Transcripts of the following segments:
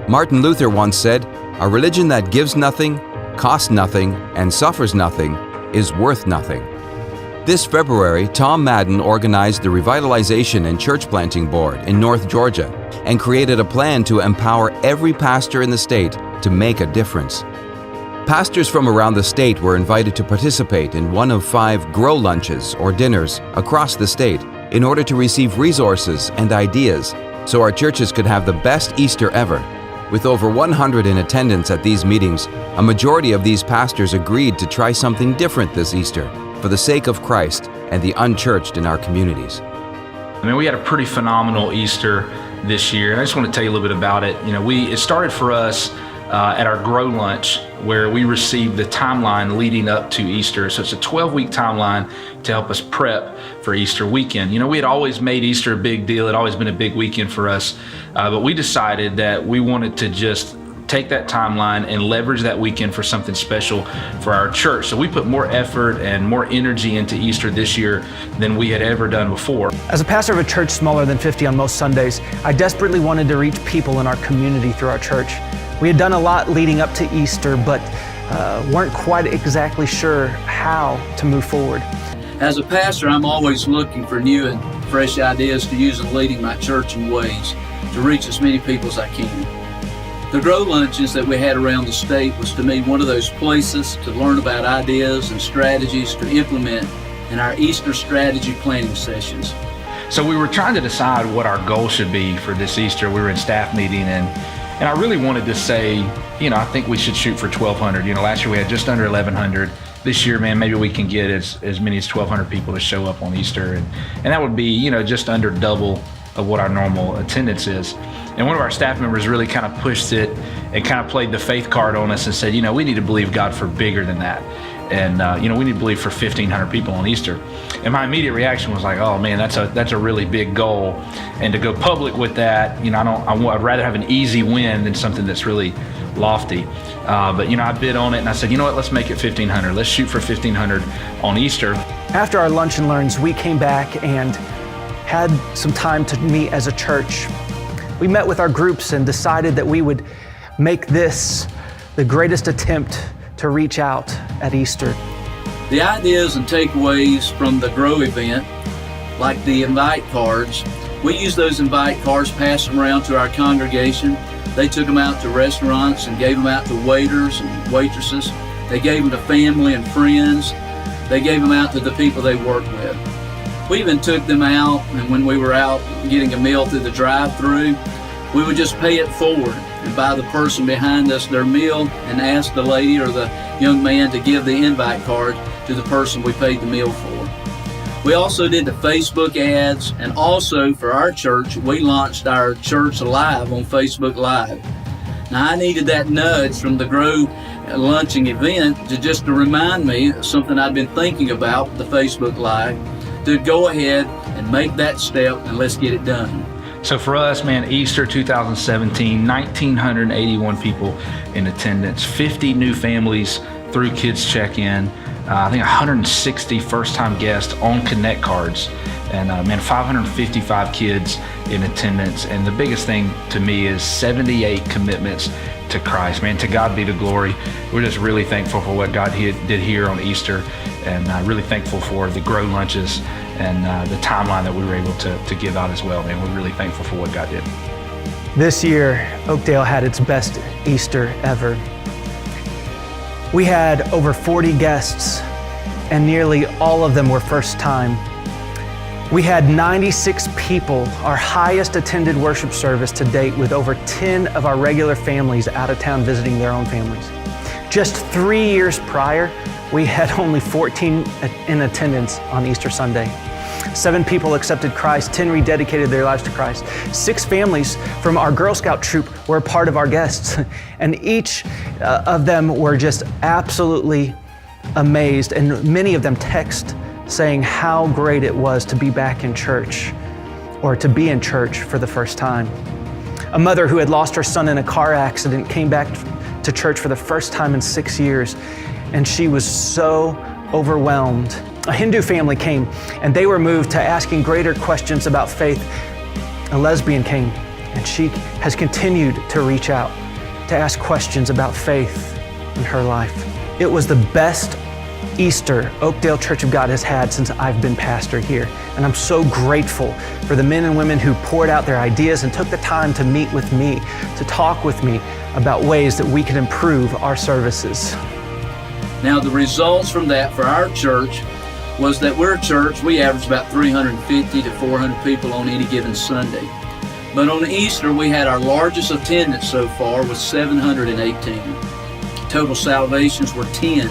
Martin Luther once said, "A religion that gives nothing, costs nothing, and suffers nothing is worth nothing." This February, Tom Madden organized the Revitalization and Church Planting Board in North Georgia and created a plan to empower every pastor in the state to make a difference. Pastors from around the state were invited to participate in one of 5 Grow Lunches or dinners across the state in order to receive resources and ideas so our churches could have the best Easter ever. With over 100 in attendance at these meetings, a majority of these pastors agreed to try something different this Easter for the sake of Christ and the unchurched in our communities. I mean, we had a pretty phenomenal Easter this year, and I just want to tell you a little bit about it. It started for us at our Grow Lunch, where we received the timeline leading up to Easter. So it's a 12-week timeline to help us prep for Easter weekend. We had always made Easter a big deal. It had always been a big weekend for us. But we decided that we wanted to just take that timeline and leverage that weekend for something special for our church. So we put more effort and more energy into Easter this year than we had ever done before. As a pastor of a church smaller than 50 on most Sundays, I desperately wanted to reach people in our community through our church. We had done a lot leading up to Easter, but weren't quite exactly sure how to move forward. As a pastor, I'm always looking for new and fresh ideas to use in leading my church in ways to reach as many people as I can. The Grow Lunches that we had around the state was to me one of those places to learn about ideas and strategies to implement in our Easter strategy planning sessions. So we were trying to decide what our goal should be for this Easter. We were in staff meeting, and I really wanted to say, I think we should shoot for 1,200. Last year we had just under 1,100. This year, man, maybe we can get as many as 1,200 people to show up on Easter. And that would be, just under double of what our normal attendance is. And one of our staff members really kind of pushed it and kind of played the faith card on us and said, we need to believe God for bigger than that. And, we need to believe for 1,500 people on Easter. And my immediate reaction was like, oh man, that's a really big goal. And to go public with that, I'd rather have an easy win than something that's really lofty. But I bid on it and I said, let's make it 1,500. Let's shoot for 1,500 on Easter. After our lunch and learns, we came back and had some time to meet as a church. We met with our groups and decided that we would make this the greatest attempt to reach out at Easter. The ideas and takeaways from the Grow event, like the invite cards, we used those invite cards, passed them around to our congregation. They took them out to restaurants and gave them out to waiters and waitresses. They gave them to family and friends. They gave them out to the people they worked with. We even took them out, and when we were out getting a meal through the drive-thru, we would just pay it forward and buy the person behind us their meal and ask the lady or the young man to give the invite card to the person we paid the meal for. We also did the Facebook ads, and also for our church, we launched our church live on Facebook Live. Now I needed that nudge from the Grow Lunching event to remind me of something I'd been thinking about with the Facebook Live, to go ahead and make that step and let's get it done. So for us, man, Easter 2017, 1,981 people in attendance, 50 new families through Kids Check-In, I think 160 first-time guests on Connect cards, and 555 kids in attendance. And the biggest thing to me is 78 commitments to Christ. Man, to God be the glory. We're just really thankful for what God did here on Easter, and really thankful for the Grow Lunches and the timeline that we were able to give out as well. Man, we're really thankful for what God did. This year, Oakdale had its best Easter ever. We had over 40 guests, and nearly all of them were first time. We had 96 people, our highest attended worship service to date, with over 10 of our regular families out of town visiting their own families. Just 3 years prior, we had only 14 in attendance on Easter Sunday. 7 people accepted Christ, 10 rededicated their lives to Christ. 6 families from our Girl Scout troop were a part of our guests, and each of them were just absolutely amazed, and many of them text saying how great it was to be back in church, or to be in church for the first time. A mother who had lost her son in a car accident came back to church for the first time in 6 years, and she was so overwhelmed. A Hindu family came, and they were moved to asking greater questions about faith. A lesbian came, and she has continued to reach out, to ask questions about faith in her life. It was the best Easter Oakdale Church of God has had since I've been pastor here. And I'm so grateful for the men and women who poured out their ideas and took the time to meet with me, to talk with me about ways that we could improve our services. Now, the results from that for our church was that we're a church, we average about 350 to 400 people on any given Sunday. But on Easter, we had our largest attendance so far was 718. Total salvations were 10.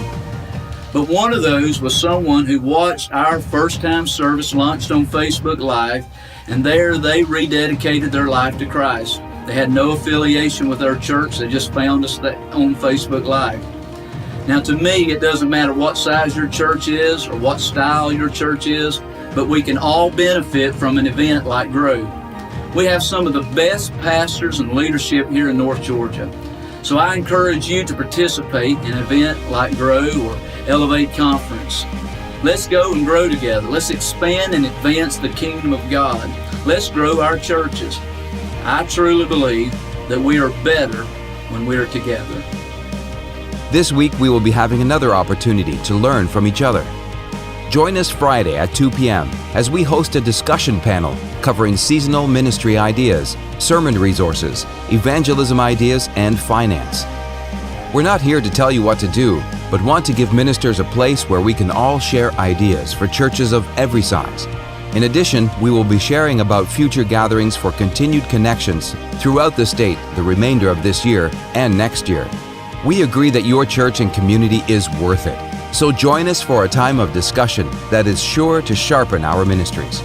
But one of those was someone who watched our first-time service launched on Facebook Live, and there they rededicated their life to Christ. They had no affiliation with our church, they just found us on Facebook Live. Now, to me, it doesn't matter what size your church is or what style your church is, but we can all benefit from an event like Grow. We have some of the best pastors and leadership here in North Georgia. So I encourage you to participate in an event like Grow or Elevate Conference. Let's go and grow together. Let's expand and advance the kingdom of God. Let's grow our churches. I truly believe that we are better when we are together. This week we will be having another opportunity to learn from each other. Join us Friday at 2 p.m. as we host a discussion panel covering seasonal ministry ideas, sermon resources, evangelism ideas, and finance. We're not here to tell you what to do, but want to give ministers a place where we can all share ideas for churches of every size. In addition, we will be sharing about future gatherings for continued connections throughout the state the remainder of this year and next year. We agree that your church and community is worth it. So join us for a time of discussion that is sure to sharpen our ministries.